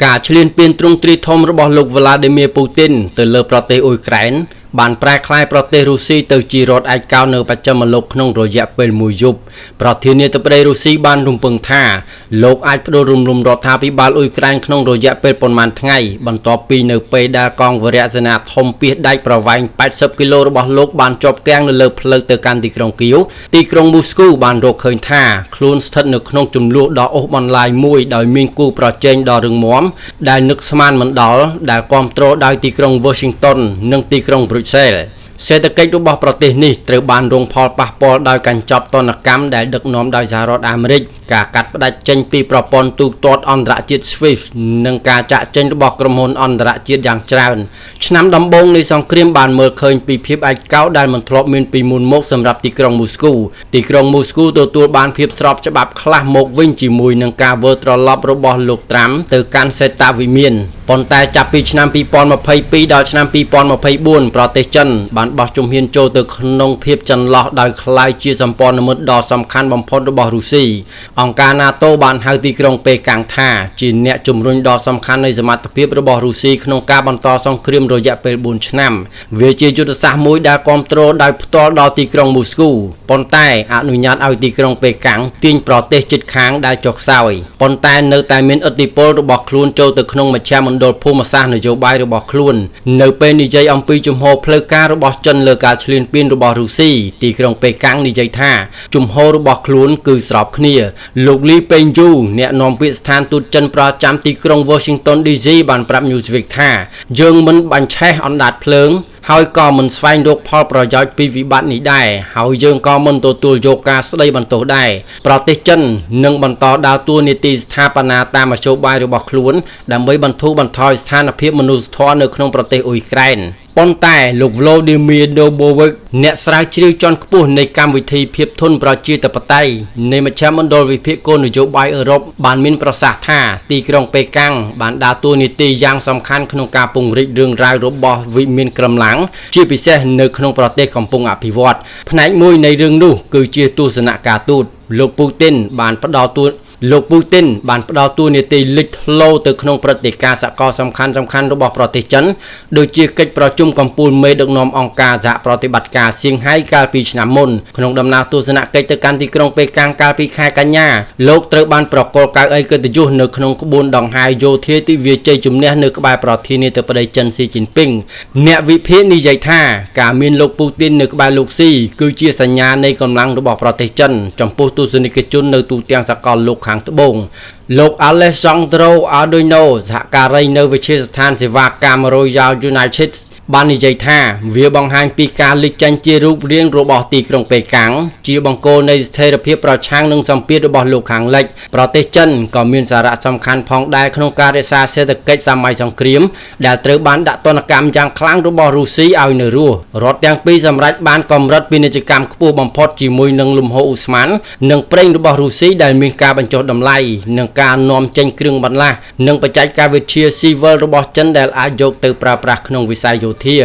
ការឈ្លានពានទ្រង់ទ្រីធំរបស់លោក Vladimir Putin ទៅលើប្រទេសអ៊ុយក្រែនបានប្រែក្លាយប្រទេសរុស្ស៊ីទៅជារដ្ឋឯកោនៅបស្ចិមលោកក្នុងរយៈពេលមួយយប់ប្រធានាធិបតីរុស្ស៊ីបានរំពឹងថាលោកអាចផ្ដួលរំលំរដ្ឋាភិបាលអ៊ុយក្រែនក្នុងរយៈពេលប៉ុន្មានថ្ងៃបន្ទាប់ពីនៅពេលដែលកងវរៈសេនាធំពាសដែកប្រវែង80គីឡូរបស់លោកបានជាប់គាំងនៅលើផ្លូវទៅកាន់ទីក្រុងគៀវទីក្រុងមូស្គូបានរកឃើញថាខ្លួនស្ថិតនៅក្នុងចំនួនដ៏អូសបន្លាយមួយដោយមានគូប្រជែងដ៏រឹងមាំដែលនឹកស្មានមិនដល់ដែលគ្រប់គ្រងដោយទីក្រុង Washington និងទីក្រុង Brussels សេដ្ឋកិច្ចរបស់ប្រទេសនេះត្រូវបានរងផលប៉ះពាល់ដោយកញ្ចប់ទណ្ឌកម្មដែលដឹកនាំដោយសហរដ្ឋអាមេរិកការកាត់ផ្តាច់ចេញពីប្រព័ន្ធទូទាត់អន្តរជាតិ SWIFT និងការចាក់ចេញរបស់ក្រុមហ៊ុនអន្តរជាតិយ៉ាងច្រើនឆ្នាំដំបូងនៃសង្គ្រាមបានមើលឃើញពីភាពឯកោដែលមិនធ្លាប់មានពីមុនមកសម្រាប់ទីក្រុងមូស្គូទីក្រុងមូស្គូទទួលបានភាពស្របច្បាប់ខ្លះមកវិញជាមួយនឹងការវិលត្រឡប់របស់លោកត្រាំទៅកាន់សេតាវិមានប៉ុន្តែចាប់ពីឆ្នាំ2022ដល់ឆ្នាំ2024ប្រទេសចិនបានបោះជំហានចូលទៅក្នុងភាពចន្លោះដោយក្លាយជាសម្ព័ន្ធមិត្តដ៏សំខាន់បំផុតរបស់រុស្ស៊ីអង្គការ NATO បានហៅទីក្រុងប៉េកាំងថាជាអ្នកជំរុញដ៏សំខាន់នៃសមត្ថភាពរបស់រុស្ស៊ីក្នុងការបន្តសង្គ្រាមរយៈពេល4ឆ្នាំវាជាយុទ្ធសាស្ត្រមួយដែលគ្រប់គ្រងដោយផ្ទាល់ដល់ទីក្រុងមូស្គូប៉ុន្តែអនុញ្ញាតឲ្យទីក្រុងប៉េកាំងទាញប្រទេសជិតខាងដែលចុះខ្សោយប៉ុន្តែនៅតែមានឥទ្ធិពលរបស់ខ្លួនចូលទៅក្នុងមជ្ឈមណ្ឌលភូមិសាស្ត្រនយោបាយរបស់ខ្លួននៅពេលនិយាយអំពីជំហរផ្លូវការរបស់ចិនលើការឈ្លានពានរបស់រុស្ស៊ីទីក្រុងប៉េកាំងនិយាយថាជំហររបស់ខ្លួនគឺស្របគ្នាលោកលីពេងយូអ្នកនាំពាក្យស្ថានទូតចិនប្រចាំទីក្រុង Washington DC បានប្រាប់ Newsweek ថាយើងមិនបាញ់ឆេះអណ្ដាតភ្លើងហើយក៏មិនស្វែងរកផលប្រយោជន៍ពីវិបត្តិនេះដែរហើយយើងក៏មិនទទួលយកការស្ដីបន្ទោសដែរប្រទេសចិននឹងបន្តដើរតួនាទីស្ថាបនាតាមមធ្យោបាយរបស់ខ្លួនដើម្បីបន្ធូរបន្ថយស្ថានភាពមនុស្សធម៌នៅក្នុងប្រទេសអ៊ុយក្រែនប៉ុន្តែលោក Vladimir Nobovic អ្នកស្រាវជ្រាវជាន់ខ្ពស់នៃកម្មវិធីភាពធន់ប្រជាធិបតេយ្យនៃមជ្ឈមណ្ឌលវិភាគគោលនយោបាយអឺរ៉ុបបានមានប្រសាសន៍ថាទីក្រុងប៉េកាំងបានដើរតួនាទីយ៉ាងសំខាន់ក្នុងការពង្រីករឿងរ៉ាវរបស់វិមានក្រំឡាំងជាពិសេសនៅក្នុងប្រទេសកំពុងអភិវឌ្ឍផ្នែកមួយនៃរឿងនោះគឺជាទស្សនៈការទូតលោកពូទីនបានផ្ដល់តួនាទីលេចធ្លោទៅក្នុងព្រឹត្តិការណ៍សកលសំខាន់ៗរបស់ប្រទេសចិនដូចជាកិច្ចប្រជុំកំពូលមេដឹកនាំអង្គការសហប្រតិបត្តិការសៀងហៃកាលពីឆ្នាំមុនក្នុងដំណើរទស្សនកិច្ចទៅកាន់ទីក្រុងប៉េកាំងកាលពីខែកញ្ញាលោកត្រូវបានប្រកល់កៅអីកិត្តិយសនៅក្នុងក្បួនដង្ហែយោធាទិវាជ័យជំនះនៅក្បែរប្រធានាធិបតីចិនស៊ីជីនពីងអ្នកវិភាគនិយាយថាការមានលោកពូទីននៅក្បែរលោកស៊ីគឺជាសញ្ញានៃកម្លាំងរបស់ប្រទេសចិនចំពោះទស្សនិកជននៅទូទាំងសកលលោកខាងត្បូងលោក Alessandro Arduino សហការីនៅវិទ្យាស្ថានសេវាកម្ម Royal United បាននិយាយថាវាបង្ហាញពីការលេចចេញជារូបរាងរបស់ទីក្រុងប៉េកាំងជាបង្គោលនៃស្ថិរភាពប្រឆាំងនឹងសម្ពាធរបស់លោកខាងលិចប្រទេសចិនក៏មានសារៈសំខាន់ផងដែរក្នុងការរក្សាសេដ្ឋកិច្ចសម័យសង្គ្រាមដែលត្រូវបានដាក់ទណ្ឌកម្មយ៉ាងខ្លាំងរបស់រុស្ស៊ីឲ្យនៅរស់រដ្ឋទាំងពីរសម្រេចបានកម្រិតពាណិជ្ជកម្មខ្ពស់បំផុតជាមួយនឹងលំហូរអ៊ូស្មាននិងប្រេងរបស់រុស្ស៊ីដែលមានការបញ្ចុះតម្លៃនិងការនាំចេញគ្រឿងបន្លាស់និងបច្ចេកវិទ្យាស៊ីវិលរបស់ចិនដែលអាចយកទៅប្រើប្រាស់ក្នុងវិស័យយោធា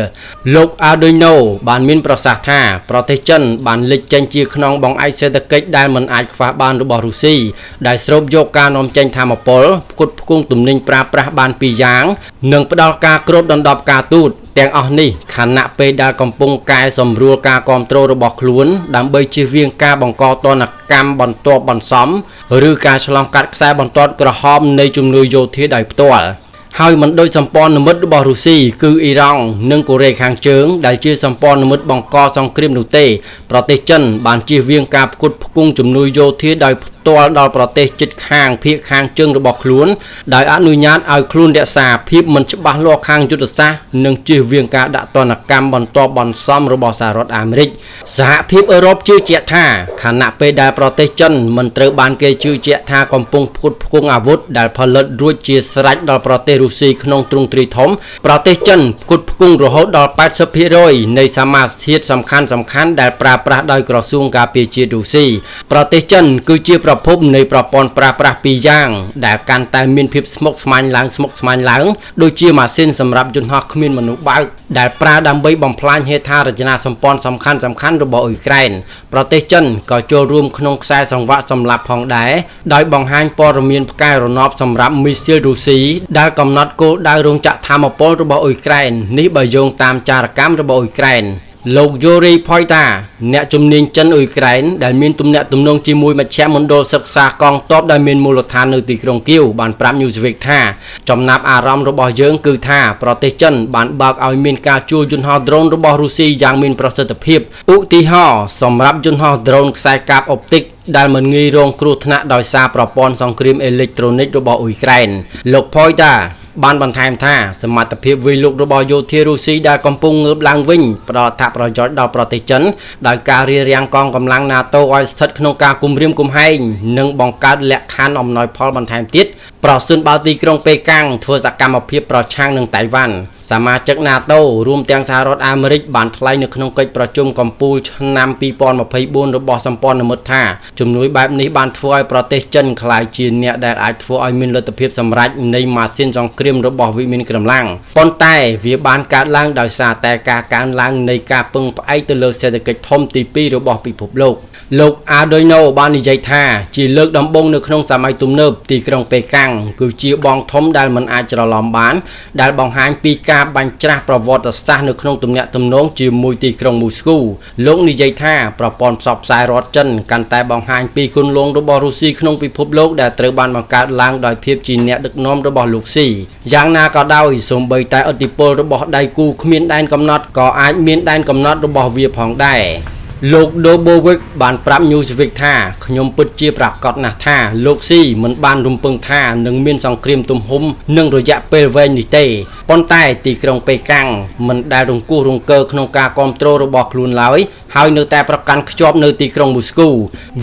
លោក Arduino បានមានប្រសាសន៍ថាប្រទេសចិនបានលេចចេញជាខ្នងបង្អែកសេដ្ឋកិច្ចដែលមិនអាចខ្វះបានរបស់រុស្ស៊ីដែលស្រូបយកការនាំចេញថាមពលផ្គត់ផ្គង់ទំនិញប្រើប្រាស់បានពីរយ៉ាងនិងផ្ដល់ការគ្របដណ្ដប់ការទូតទាំងអស់នេះខណៈពេលដែលកំពុងកែសម្រួលការគ្រប់គ្រងរបស់ខ្លួនដើម្បីជៀសវាងការបង្កទណ្ឌកម្មបន្ទាប់បន្សំឬការឆ្លងកាត់ខ្សែបន្ទាត់ក្រហមនៃជំនួយយោធាដោយផ្ទាល់ហើយមិនដូចសម្ព័ន្ធមិត្តរបស់រុស្ស៊ីគឺអ៊ីរ៉ង់និងកូរ៉េខាងជើងដែលជាសម្ព័ន្ធមិត្តបង្កសង្គ្រាមនោះទេប្រទេសចិនបានជៀសវាងការផ្គត់ផ្គង់ជំនួយយោធាដោយផ្ទាល់ដល់ប្រទេសជិតខាងភាគខាងជើងរបស់ខ្លួនដោយអនុញ្ញាតឲ្យខ្លួនរក្សាភាពមិនច្បាស់លាស់ខាងយុទ្ធសាស្ត្រនិងជៀសវាងការដាក់ទណ្ឌកម្មបន្ទាប់បន្សំរបស់សហរដ្ឋអាមេរិកសហភាពអឺរ៉ុបជឿជាក់ថាខណៈពេលដែលប្រទេសចិនមិនត្រូវបានគេជឿជាក់ថាកំពុងផ្គត់ផ្គង់អាវុធដែលផលិតរួចជាស្រេចដល់ប្រទេសរុស្ស៊ីក្នុងទ្រង់ទ្រាយធំប្រទេសចិនផ្គត់ផ្គង់រហូតដល់ 80% នៃសមាសធាតុសំខាន់ដែលប្រើប្រាស់ដោយក្រសួងការពារជាតិរុស្ស៊ីប្រទេសចិនគឺជាប្រ ភពនៃប្រព័ន្ធប្រើប្រាស់ពីរយ៉ាងដែលកាន់តែមានភាពស្មុគស្មាញឡើងដូចជាម៉ាស៊ីនសម្រាប់យន្តហោះគ្មានមនុស្សបើកដែលប្រើដើម្បីបំផ្លាញហេដ្ឋារចនាសម្ព័ន្ធសំខាន់របស់អ៊ុយក្រែនប្រទេសចិនក៏ចូលរួមក្នុងខ្សែសង្វាក់សម្លាប់ផងដែរដោយបង្ហាញព័ត៌មានផ្កាយរណបសម្រាប់មីស៊ីលរុស្ស៊ីដែលកំណត់គោលដៅរោងចក្រថាមពលរបស់អ៊ុយក្រែននេះបើយោងតាមចារកម្មរបស់អ៊ុយក្រែនលោកយូរីផុយតាអ្នកជំនាញចិនអ៊ុយក្រែនដែលមានទំនាក់ទំនងជាមួយមជ្ឈមណ្ឌលសិក្សាកងទ័ពដែលមានមូលដ្ឋាននៅទីក្រុងគៀវបានប្រាប់ Newsweek ថាចំណាប់អារម្មណ៍របស់យើងគឺថាប្រទេសចិនបានបើកឲ្យមានការជួលយន្តហោះដ្រូនរបស់រុស្ស៊ីយ៉ាងមានប្រសិទ្ធភាពឧទាហរណ៍សម្រាប់យន្តហោះដ្រូនខ្សែកាបអុបទិកដែលមិនងាយរងគ្រោះថ្នាក់ដោយសារប្រព័ន្ធសង្គ្រាមអេឡិចត្រូនិករបស់អ៊ុយក្រែនលោកផុយតាបានបន្ថែមថាសមត្ថភាពវិលុករបស់យោធារុស្ស៊ីដែលកំពុងងើបឡើងវិញផ្ដល់អត្ថប្រយោជន៍ដល់ប្រទេសចិនដោយការរារាំងកងកម្លាំង NATO ឲ្យស្ថិតក្នុងការគំរាមកំហែងនិងបង្កើតលក្ខខណ្ឌអំណោយផលបន្ថែមទៀតប្រសិនបើទីក្រុងប៉េកាំងធ្វើសកម្មភាពប្រឆាំងនឹងតៃវ៉ាន់សមាជិក NATO រួមទាំងសហរដ្ឋអាមេរិកបានថ្លែងនៅក្នុងកិច្ចប្រជុំកំពូលឆ្នាំ2024របស់សម្ព័ន្ធមិត្តថាជំនួយបែបនេះបានធ្វើឲ្យប្រទេសចិនក្លាយជាអ្នកដែលអាចធ្វើឲ្យមានលទ្ធភាពសម្រេចនៃម៉ាស៊ីនសង្គ្រាមរបស់វិមានកម្លាំងប៉ុន្តែវាបានកើតឡើងដោយសារតែការកើនឡើងនៃការពឹងផ្អែកទៅលើសេដ្ឋកិច្ចធំទី2របស់ពិភពលោកAdorno បាននិយាយថាជាលើកដំបូងនៅក្នុងសម័យទំនើបទីក្រុងប៉េកាំងគឺជាបងធំដែលមិនអាចច្រឡំបានដែលបង្ហាញពីការបាញ់ច្រាស់ប្រវត្តិសាស្ត្រនៅក្នុងទំនាក់ទំនងជាមួយទីក្រុងមូស្គូលោកនិយាយថាប្រព័ន្ធផ្សព្វផ្សាយរដ្ឋចិនកាន់តែបង្ហាញពីគន្លងរបស់រុស្ស៊ីក្នុងពិភពលោកដែលត្រូវបានបង្កើតឡើងដោយភាពជាអ្នកដឹកនាំរបស់លោកស៊ីយ៉ាងណាក៏ដោយសូម្បីតែឥទ្ធិពលរបស់ដៃគូគ្មានដែនកំណត់ក៏អាចមានដែនកំណត់របស់វាផងដែរលោក Dobovic បានប្រាប់ Newsweek ថាខ្ញុំពិតជាប្រាកដណាស់ថាលោកស៊ីមិនបានរំពឹងថានឹងមានសង្គ្រាមទំហំនឹងរយៈពេលវែងនេះទេប៉ុន្តែទីក្រុងប៉េកាំងមិនដែលរង្គោះរង្គើក្នុងការគ្រប់គ្រងរបស់ខ្លួនឡើយហើយនៅតែប្រកាន់ខ្ជាប់នៅទីក្រុងមូស្គូ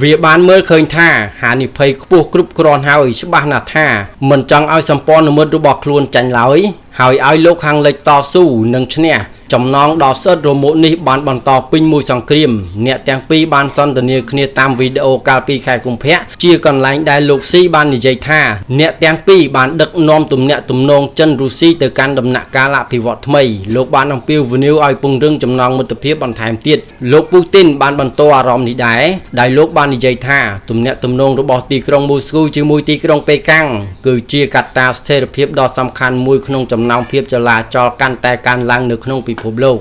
វាបានមើលឃើញថាហានិភ័យខ្ពស់គ្រប់គ្រាន់ហើយច្បាស់ណាស់ថាមិនចង់ឲ្យសម្ព័ន្ធមិត្តរបស់ខ្លួនចាញ់ឡើយហើយឲ្យលោកខាងលិចតស៊ូនិងឈ្នះចំណងដ៏ស្អិតរមួតនេះបានបន្តពេញមួយសង្គ្រាមអ្នកទាំងពីរបានសន្ទនាគ្នាតាមវីដេអូកាលពីខែកុម្ភៈជាកន្លែងដែលលោកស៊ីបាននិយាយថាអ្នកទាំងពីរបានដឹកនាំទំនាក់ទំនងចិនរុស្ស៊ីទៅកាន់ដំណាក់កាលអភិវឌ្ឍថ្មីលោកបានអំពាវនាវឲ្យពង្រឹងចំណងមិត្តភាពបន្ថែមទៀតលោកពូទីនបានបន្តអារម្មណ៍នេះដែរដែលលោកបាននិយាយថាទំនាក់ទំនងរបស់ទីក្រុងមូស្គូជាមួយទីក្រុងប៉េកាំងគឺជាកត្តាស្ថិរភាពដ៏សំខាន់មួយក្នុងចំណោមភាពចលាចលកាន់តែកើនឡើងនៅក្នុងពិភពលោក